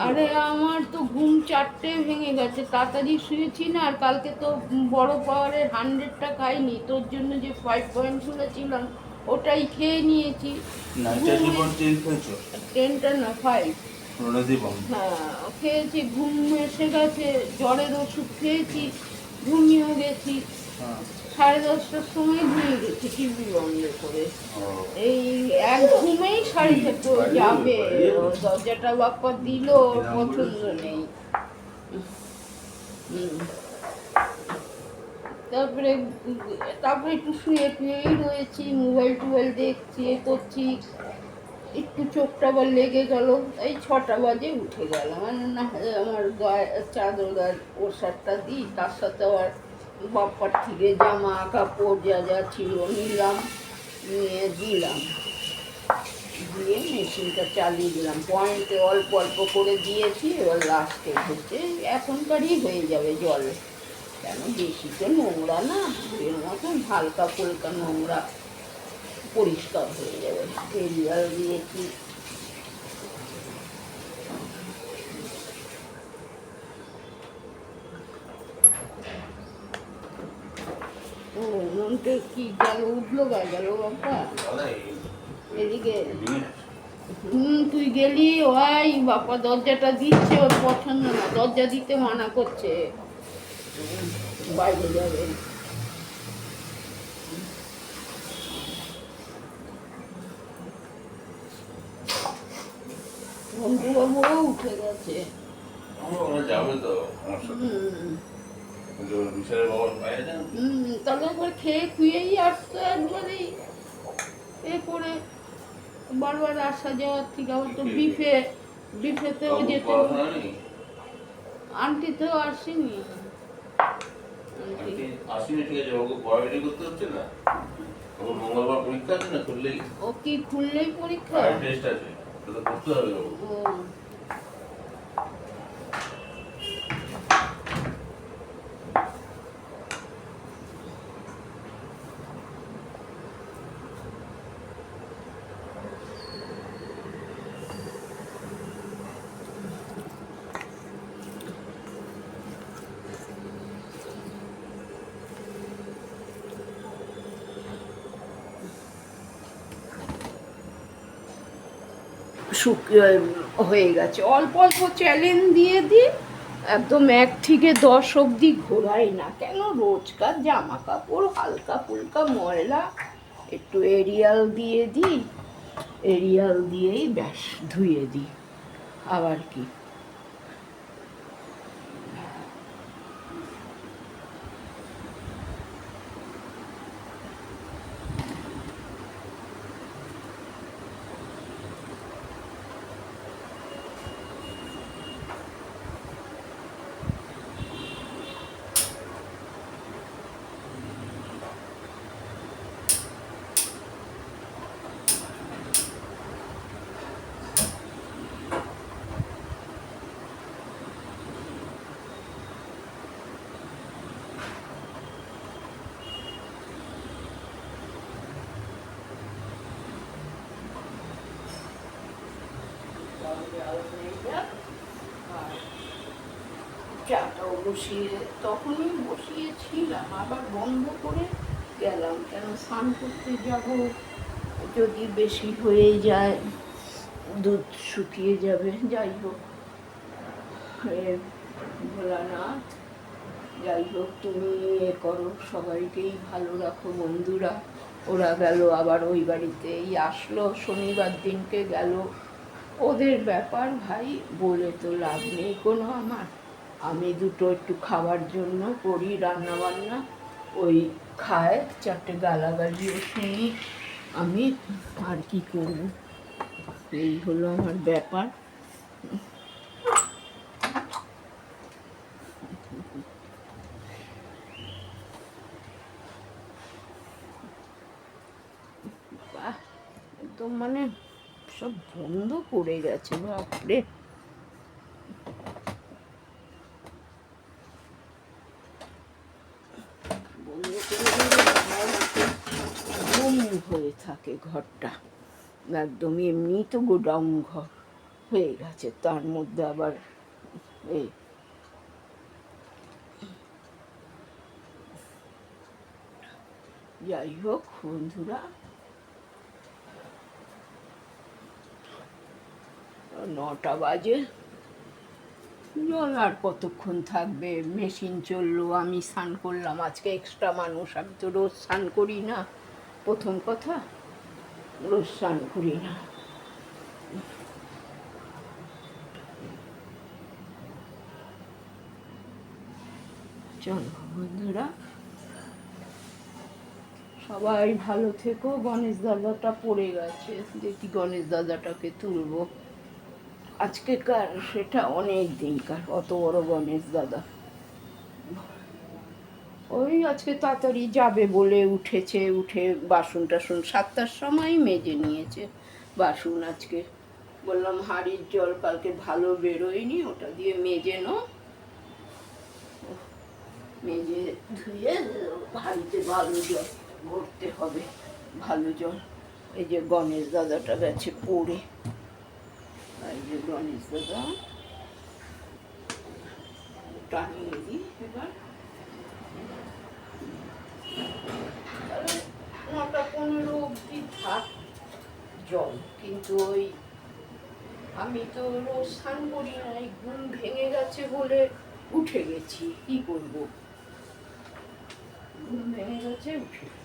আরে আমার তো ঘুম 4টে ভেঙে গেছে, তাড়াতাড়ি শুয়েছি না। আর কালকে তো বড় পাওয়ারের 100টা খাইনি, তোর জন্য যে 5 পয়েন্ট শুনেছিলাম ওটাই খেয়ে নিয়েছি। 10টা না 5। হ্যাঁ খেয়েছি, ঘুম এসে গেছে, জ্বরের ওষুধ খেয়েছি, ঘুমিয়েও গেছি। 10:30টার সময় ঘুমিয়ে গেছি টিভি বন্ধ করে। এই এক ঘুমেই 4:30 যাবে। দরজাটা বাপ্পা দিল, ওর পছন্দ নেই। তারপরে তারপরে একটু শুয়ে টুয়েই রয়েছি, মোবাইল টোবাইল দেখছি, এ করছি। একটু চোখটা আবার লেগে গেল, এই 6টা বাজে উঠে গেলাম। না আমার গায়ে চাদর গায়ে পোশাকটা দিই, তার সাথে আবার বাপ্পার থেকে জামা কাপড় যা যা ছিল নিলাম, নিয়ে দিলাম, দিয়ে মেশিনটা চালিয়ে দিলাম। পয়েন্টে অল্প অল্প করে দিয়েছি, এবার লাস্টে হচ্ছে এখনকারই হয়ে যাবে জল। কেন বেশি তো নোংরা না, এর মতন হালকা ফুলকা নোংরা পরিষ্কার হয়ে যাবে। এরিয়াল দিয়েছি। ও মনটা কি গেল, উঠলো গেল বাবা এদিকে। তুই গেলি, ওই বাবা দরজাটা দিচ্ছে, ওর পছন্দ না, দরজা দিতে মানা করছে, বাইরে যাবে। বন্ধুবাবুও উঠে গেছে। তাহলে একবার খেয়ে খুয়েই আসতো, একবারেই এ করে বারবার আসা যাওয়ার থেকে আবার তো বিফেতেও যেতে। আন্টি তো আসেনি। মঙ্গলবার পরীক্ষা আছে না, খুললেই ও কি খুললেই পরীক্ষা? টেস্ট আছে, তো করতে হবে। হয়ে গেছে, অল্প অল্প চ্যালেঞ্জ দিয়ে দিই, একদম 1 থেকে 10 অবধি ঘোরাই না। কেন রোজকার জামা কাপড় হালকা ফুলকা ময়লা, একটু এরিয়াল দিয়ে দিই, এরিয়াল দিয়েই ব্যাস ধুয়ে দিই, আবার কি। চাটাও তখনই বসিয়েছিলাম, আবার বন্ধ করে গেলাম। কেন স্নান করতে যাব, যদি বেশি হয়ে যায় দুধ শুকিয়ে যাবে। যাই হোক, ভোলানাথ, যাই হোক তুমি এ করো, সবাইকেই ভালো রাখো। বন্ধুরা ওরা গেল আবার ওই বাড়িতেই আসলো, শনিবার দিনকে গেল, ওদের ব্যাপার ভাই, বলে তো লাভ নেই কোনো আমার। আমি দুটো একটু খাবার জন্য করি রান্না বান্না, ওই খায়, 4টে গালাগালিও শুনি আমি, আর কি করব। এই হলো আমার ব্যাপার। একদম মানে সব বন্ধ করে গেছে, বাপরে। বন্ধ করে ঘুম হয়ে থাকে ঘরটা, একদম এমনি তো গোডাউন ঘর। হয়ে গেছে, তার মধ্যে আবার এই যাই হোক বন্ধুরা, 9টা বাজে। জল আর কতক্ষণ থাকবে, মেশিন চললো, আমি স্নান করলাম, আজকে এক্সট্রা মানুষ, আমি তো রোজ স্নান করি না, প্রথম কথা রোজ স্নান করি না। চলো বন্ধুরা, সবাই ভালো থেকো। গণেশ দাদাটা পড়ে গেছে, দেখি গণেশ দাদাটাকে তুলবো। আজকেকার সেটা অনেক দিনকার, অত বড় গণেশ দাদা। ওই আজকে তাড়াতাড়ি যাবে বলে উঠেছে, উঠে বাসন টাসন 7টার সময় মেজে নিয়েছে বাসন। আজকে বললাম হাঁড়ির জল কালকে ভালো বেরোয়নি, ওটা দিয়ে মেজে নো, মেজে ধুয়ে হাঁড়িতে ভালো জল ভরতে হবে, ভালো জল। এই যে গণেশ দাদাটা গেছে পড়ে, এই যে গণেশ দাদা টানিয়ে দিই এবার। 9টা 15 অবধি থাক জল, কিন্তু ওই আমি তো রোজ স্নান করি না, ঘুম ভেঙে গেছে বলে উঠে গেছি, কি করব, ঘুম ভেঙে গেছে উঠে গেছি।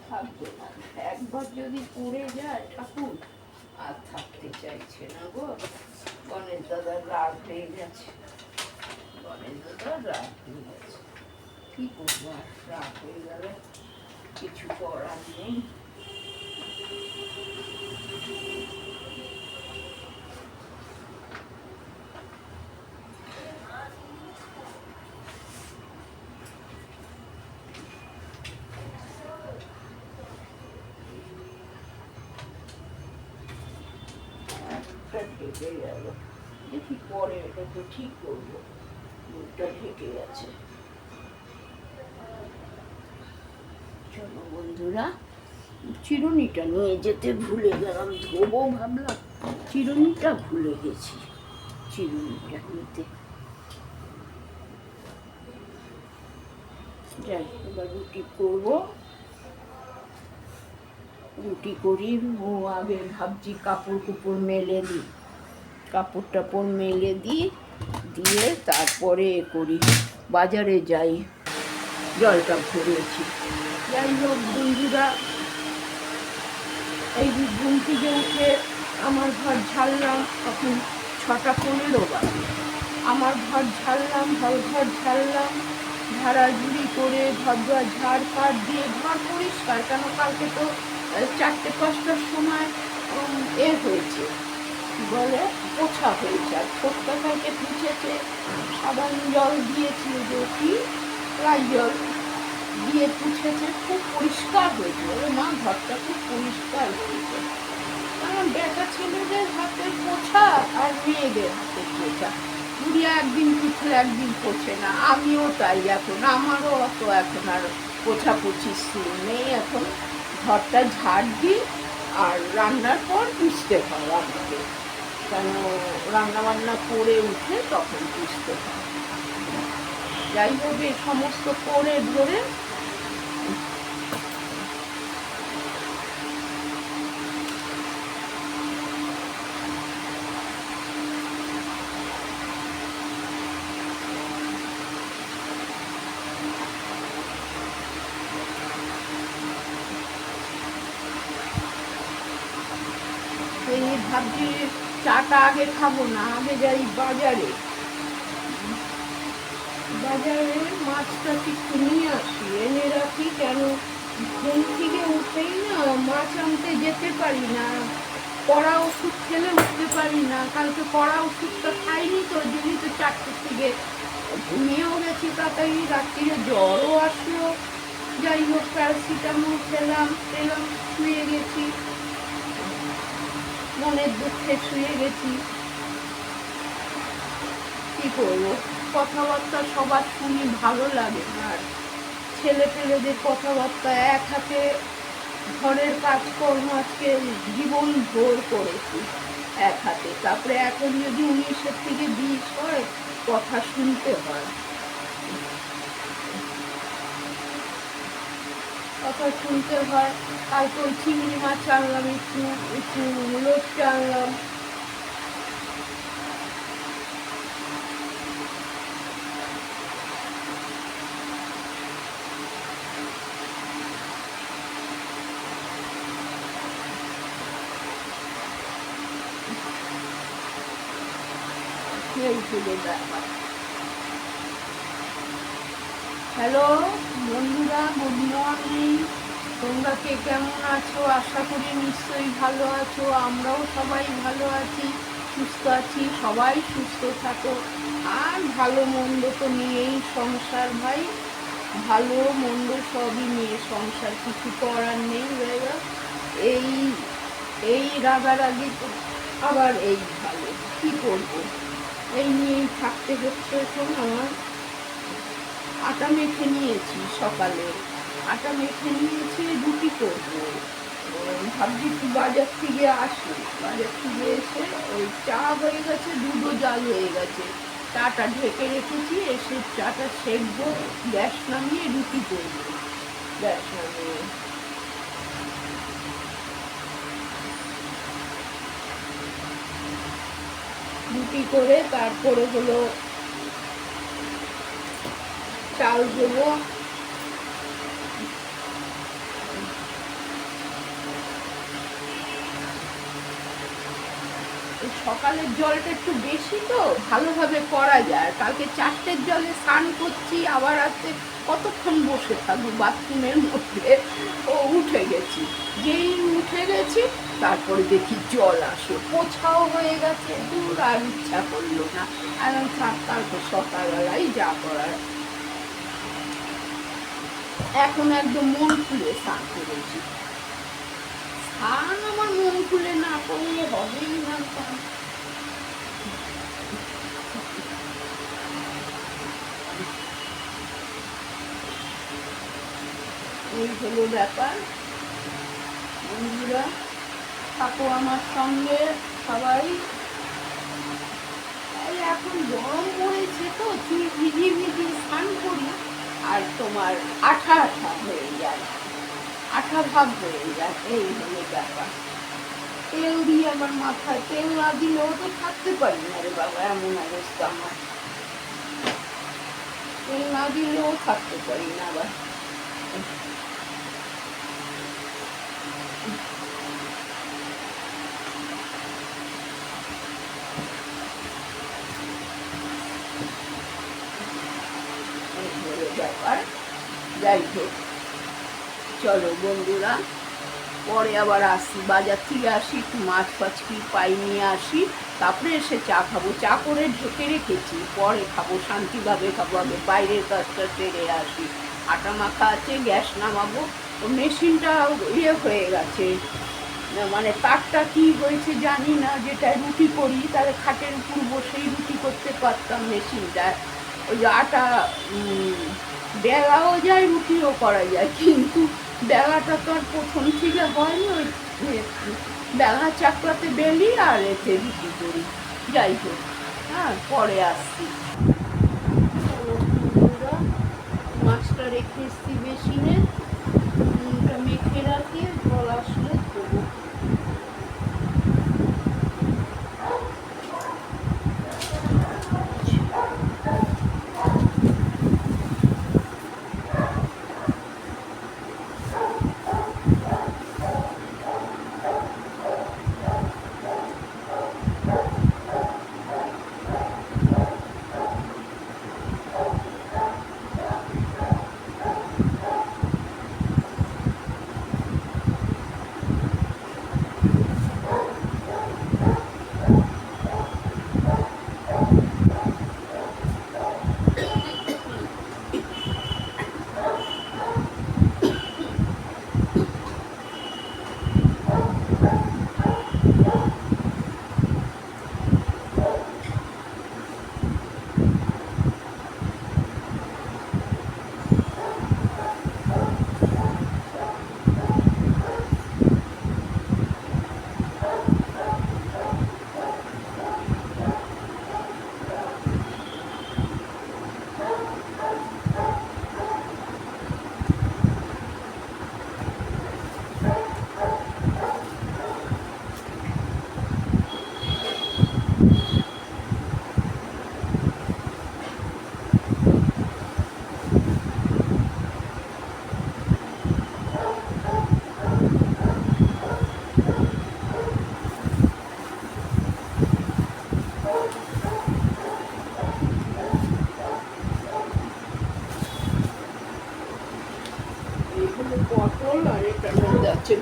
থাকবে না, একবার যদি পড়ে যায় ঠাকুর আর থাকতে চাইছে না গো। গণেশ দাদার রাগ হয়ে গেছে, গণেশ দাদার রাগ হয়ে গেছে, কি করবো আর, রাগ হয়ে গেলে কিছু করার নেই। ঢেকে গেল, দেখি পরে এটা তো ঠিক করবো, মুখটা ঢেকে গেছে। চলো বন্ধুরা, চিরুনিটা নিয়ে যেতে ভুলে গেলাম, ধোবো ভাবলাম, চিরুনিটা ভুলে গেছি, চিরুনিটা নিতে। যাই, এবার রুটি করবো, রুটি করি। আগে ভাবছি কাপড় কুপড় মেলে দিই, কাপড় টাপড় মেলে দিই, দিয়ে তারপরে করি, বাজারে যাই, জলটা ভরেছি। যাই হোক বন্ধুরা, এই ঘুম থেকে উঠে আমার ঘর ঝাড়লাম, তখন 6টা 15 বাজে, আমার ঘর ঝাড়লাম, ঘর ঝাড়লাম, ঝাড়াঝুড়ি করে ঘর দুয়ার ঝাড় ফাড় দিয়ে ঘর পরিষ্কার, কেন কালকে তো 4টে 5টার সময় হয়েছে, বলে পোছা হয়েছে, আর ছোট্টা কালকে পুছেছে, সাবান জল দিয়েছি, যে কি প্রায় জল দিয়ে পুছেছে, খুব পরিষ্কার হয়েছে, বলে মা ঘরটা খুব পরিষ্কার হয়েছে। কারণ বেটা ছেলেদের হাতের পোছা আর মেয়েদের হাতের পোছা, গুড়িয়া একদিন পুছলে একদিন পোছে না, আমিও তাই, এখন আমারও অত এখন আর পোছাপুছির সুর নেই, এখন ঘরটা ঝাড় দিই, আর রান্নার পর পুছতে হয় আমাকে, কেন রান্না বান্না করে উঠে তখন পুছতে হয়। যাই হোক, এই সমস্ত করে ধরে ভাবছি চাটা আগে খাবো না, আগে যাই বাজারে, বাজারে মাছটা একটু নিয়ে আসি, এনে রাখি, কেন ঘুম থেকে উঠেই না মাছ আনতে যেতে পারি না, কড়া ওষুধ খেলে উঠতে পারি না, কালকে কড়া ওষুধটা খাইনি তো, যদি তো 4টে থেকে ঘুমিয়েও গেছি, তাড়াতাড়ি রাত্রিরে জ্বরও আসলো। যাই হোক, প্যারাসিটামল খেলাম, শুয়ে গেছি, মনের দুঃখে শুয়ে গেছি, কি করবো, কথাবার্তা সবার শুনি, ভালো লাগে না। আর ছেলে পেলেদের কথাবার্তা, এক হাতে ঘরের কাজকর্ম আজকে জীবন ভোর করেছি এক হাতে, তারপরে এখন যদি 19-এর থেকে 20 হয়, কথা শুনতে হয়, কথা শুনতে হয়। কালকে ওই চিংড়ি মাছ আনলাম, একটু একটু লোটটা আনলাম। এই হলো ব্যাপার। হ্যালো বন্ধুরা, গুড মর্নিং। তোমরা কে কেমন আছো? আশা করি নিশ্চয়ই ভালো আছো। আমরাও সবাই ভালো আছি, সুস্থ আছি। সবাই সুস্থ থাকো। আর ভালো মন্দ তো নিয়েই সংসার ভাই, ভালো মন্দ সবই নিয়ে সংসার, কিছু করার নেই। এই এই রাগারাগি আবার এই ভালো, কি করবো, এই নিয়েই থাকতে হচ্ছে। এখন আমার আটা মেখে নিয়েছি, সকালে আটা মেখে নিয়েছি, রুটি করবো। ভাবছি একটু বাজার থেকে আসি, বাজার থেকে এসে ওই চা হয়ে গেছে, দুধও জাল হয়ে গেছে, চাটা ঢেকে রেখেছি, এসে চাটা সেঁকবো, গ্যাস নামিয়ে রুটি করবো। গ্যাস নামিয়ে রুটি করে তারপরে হলো চাল দেবো। সকালের জলটা একটু বেশি তো ভালোভাবে করা যায়। কালকে 4টের জলে স্নান করছি, আবার আজকে কতক্ষণ বসে থাকবো বাথরুমের মধ্যে। ও উঠে গেছি, যেই উঠে গেছি তারপরে দেখি জল আসে, পোছাও হয়ে গেছে, দূর আর ইচ্ছা করলো না। আর কালকে সকালবেলায় যা করার। এখন একদম মন খুলে স্নান করেছি। স্নান আমার মন খুলে না করলে হবেই না। এই হলো ব্যাপার। বন্ধুরা থাকো আমার সঙ্গে সবাই। এই এখন গরম পড়েছে তো, চুল ভিজিয়ে ভিজিয়ে স্নান করি, আর তোমার আঠা আঠা হয়ে যায়, আঠা ভাব হয়ে যায়। এই হলো ব্যাপার। তেল দিয়ে আমার মাথায়, তেল না দিলেও তো থাকতে পারি না রে বাবা, এমন অবস্থা আমার। তেল না দিলেও থাকতে পারি না আবার। ব্যাপার, যাই হোক, চলো বন্ধুরা, পরে আবার আসি, বাজার থেকে আসি, একটু মাছ ফাছ কি পাই নিয়ে আসি, তারপরে এসে চা খাবো। চা করে ঢেকে রেখেছি, পরে খাবো, শান্তিভাবে খাবো। আগে বাইরের কাজটা সেরে আসি। আটা মাখা আছে, গ্যাস নামাবো। ও মেশিনটা ইয়ে হয়ে গেছে, মানে তারটা কি হয়েছে জানি না, যেটা রুটি করি তাহলে খাটের উপর বসেই রুটি করতে পারতাম। মেশিনটা ওই যে আটা বেলাও যায়, রুটিও করা যায়, কিন্তু বেলাটা তো আর প্রথম থেকে হয়নি। ওই বেলা চাকলাতে বেলি আর এতে রুটি করি। যাই হোক, হ্যাঁ, পরে আসছি। মাছটা রেখে এসছি মেশিনে, মেখে রাখি, জল আসলে দেবো।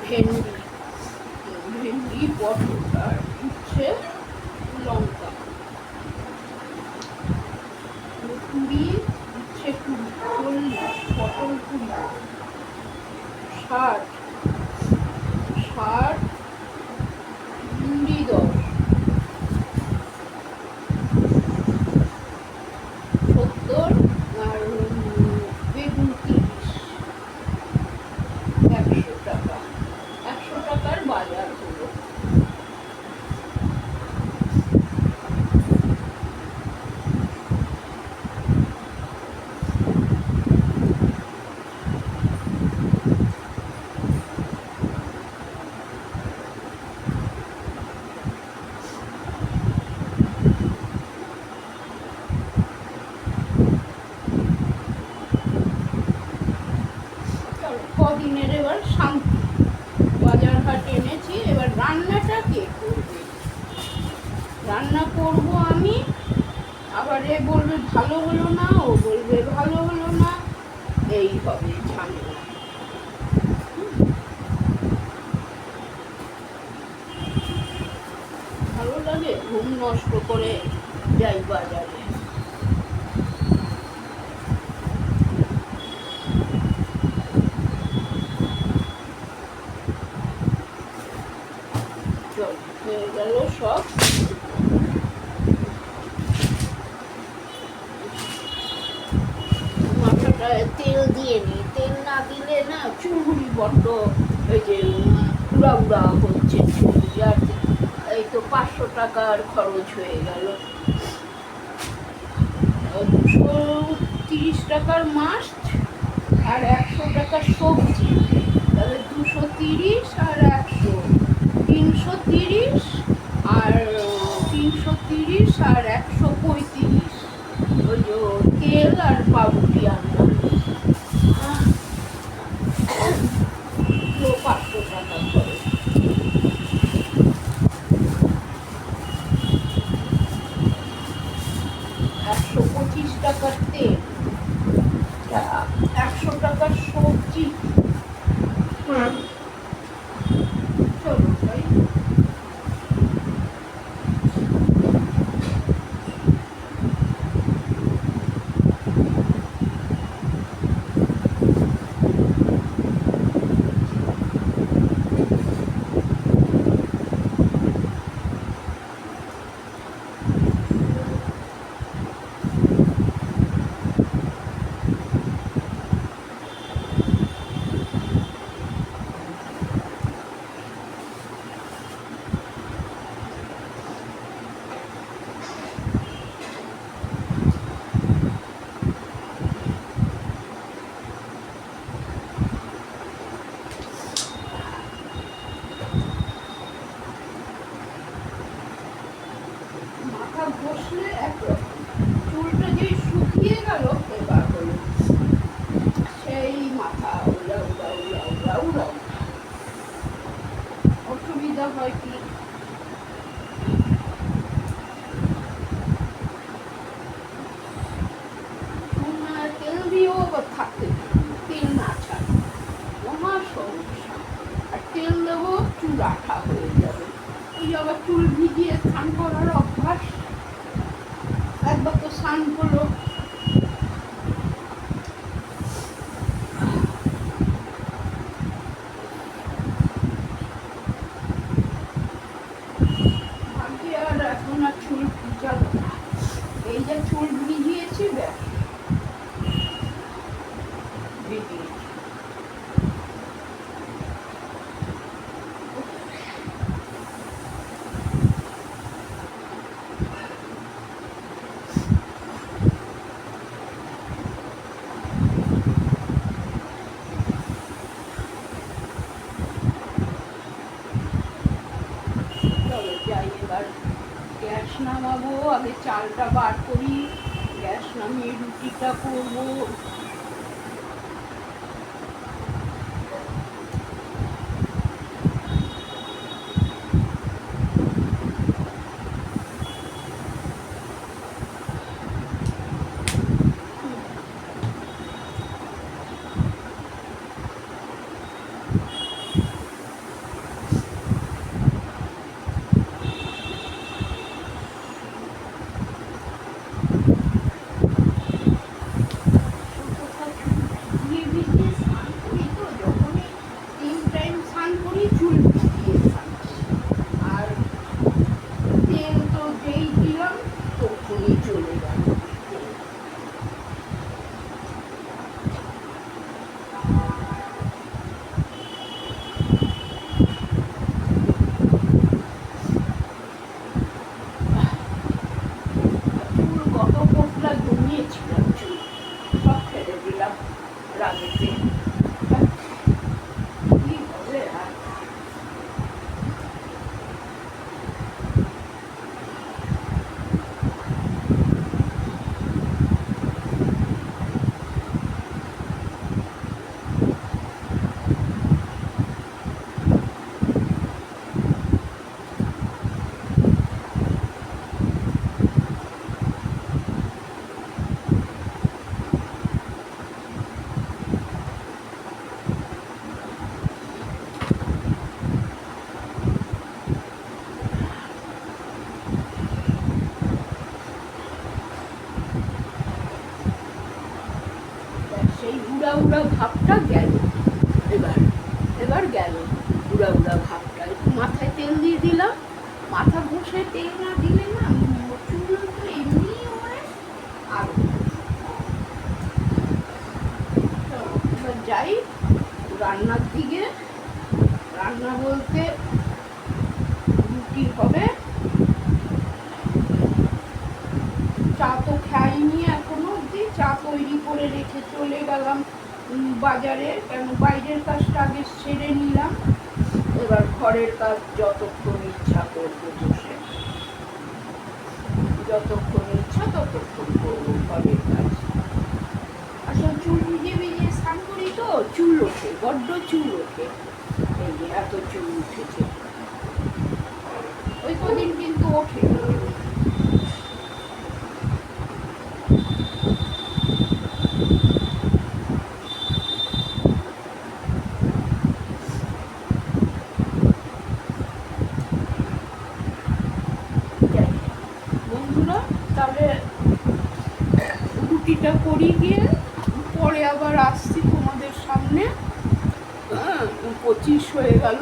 ভেন্ডি, ভেন্ডি, পটল আর উচ্ছে, লঙ্কা, কুড়ি, উচ্ছে কুড়ি, 40, পটল 20, 60, 60, ভেন্ডি 10, 70 আর বেগুন 30, 100 টাকা, 100 টাকার বাজার হলো। কদিনের এবার শান্তি, বাজার হাট এনেছি, এবার রান্নাটা কে করবে? রান্না করব আমি, আবার এ বলবে ভালো হলো না, ও বলবে ভালো হলো না, এই হবে ঝামেলা। ভালো লাগে ঘুম নষ্ট করে যাই বাজারে। হয়ে গেল সব। মাথাটায় তেল দিয়ে নিই, তেল না দিলে না চুলগুলি বড্ড এই যে উড়া উড়া হচ্ছে চুল, আর এই তো 500 টাকার খরচ হয়ে গেল। 230 টাকার মাছ আর 100 টাকার সবজি, তাহলে 230 আর 100, 330, আর 330 আর 135, ওই যে তেল আর পাউরুটি আনলাম, 500 টাকা খরচ। 125 টাকার তেল, 100 টাকার সবজি। চলো ভাই, মাথা ঘষলে একরকম, চুলটা যেই শুকিয়ে গেল এবার হলো সেই মাথা উড়া উড়া উড়া উড়া উড়া। অসুবিধা হয় কি, তেল দিয়েও আবার থাকতে, তেল না ছাড়ে মহা সমস্যা, আর তেল দেবো চুল আঠা হয়ে যাবে। ওই আবার চুল ভিজিয়ে স্নান করার অভ্যাস, একবার তো স্নান করলো। ভাগ্যে আর এখন আর চুল ভিজালো না, এই যে চুল ভিজিয়েছি ব্যাস, ভিজিয়েছি। চলো যাই এবার, গ্যাস নামাবো, আগে চালটা বার করি, গ্যাস নামিয়ে রুটিটা করবো। ভিজিয়ে ভিজিয়ে স্নান করি তো, যখনই 3 টাইম স্নান করি চুল ভিজিয়ে স্নান করি। আর তেল তো যেই দিলাম তখনই চলে গেল। চুল কত পশলা জমিয়েছিলাম, চুল সব ফেলে দিলাম রাগেতে। কি হবে আর? সেই উড়া উড়া ভাবটা গেল। এবার এবার গেল উড়া উড়া ভাবটা। একটু মাথায় তেল দিয়ে দিলাম, মাথা ঘষে তেল না দিলে না চুল তো এমনি হয় আরো। এবার যাই রান্নার দিকে। রান্না বলতে রুটি হবে, চা তো খাইনি এখনো অব্দি। চা তৈরি করে রেখে চলে গেলাম বাজারে, কেন বাইরের কাজটা আগে সেরে নিলাম। এবার ঘরের কাজ যতক্ষণ ইচ্ছা করবো বসে, যতক্ষণ ইচ্ছা ততক্ষণ করবো ঘরের কাজ। আসলে চুল ভিজিয়ে ভিজিয়ে স্নান করি তো চুল ওঠে, বড্ড চুল ওঠে। এই যে এত চুল উঠেছে, ওই কদিন কিন্তু ওঠে। বন্ধুরা তাহলে রুটিটা করি গিয়ে, পরে আবার আসছি তোমাদের সামনে। 25 হয়ে গেল।